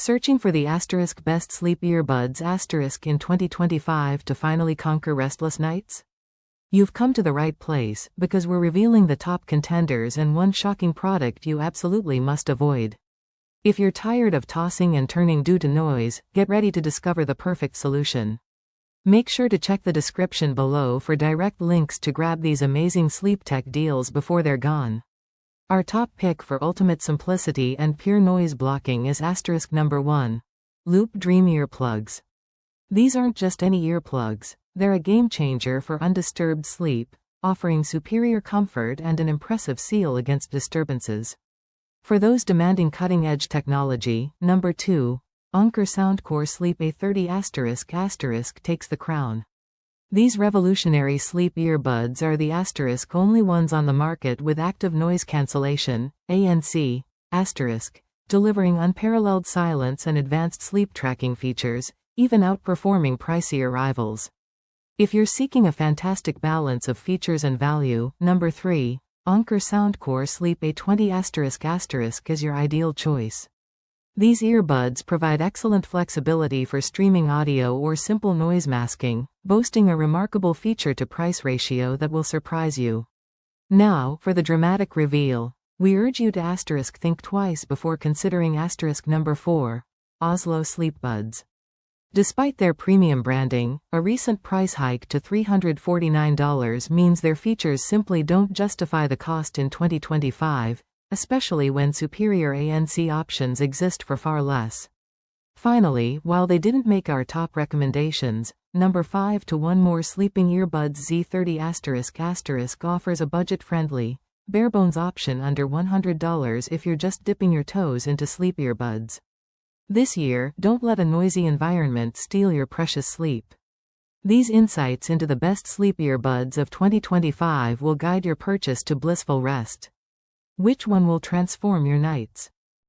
Searching for the best sleep earbuds in 2025 to finally conquer restless nights? You've come to the right place, because we're revealing the top contenders and one shocking product you absolutely must avoid. If you're tired of tossing and turning due to noise, get ready to discover the perfect solution. Make sure to check the description below for direct links to grab these amazing sleep tech deals before they're gone. Our top pick for ultimate simplicity and pure noise blocking is number 1. Loop Dream Earplugs. These aren't just any earplugs, they're a game changer for undisturbed sleep, offering superior comfort and an impressive seal against disturbances. For those demanding cutting-edge technology, number 2, Anker Soundcore Sleep A30** takes the crown. These revolutionary sleep earbuds are the only ones on the market with active noise cancellation, ANC, delivering unparalleled silence and advanced sleep tracking features, even outperforming pricier rivals. If you're seeking a fantastic balance of features and value, number 3, Anker Soundcore Sleep A20** is your ideal choice. These earbuds provide excellent flexibility for streaming audio or simple noise masking, boasting a remarkable feature-to-price ratio that will surprise you. Now, for the dramatic reveal, we urge you to think twice before considering number 4, Ozlo Sleepbuds. Despite their premium branding, a recent price hike to $349 means their features simply don't justify the cost in 2025, especially when superior ANC options exist for far less. Finally, while they didn't make our top recommendations, number 5 to one more Sleeping Earbuds Z30** offers a budget-friendly, barebones option under $100 if you're just dipping your toes into sleep earbuds. This year, don't let a noisy environment steal your precious sleep. These insights into the best sleep earbuds of 2025 will guide your purchase to blissful rest. Which one will transform your nights?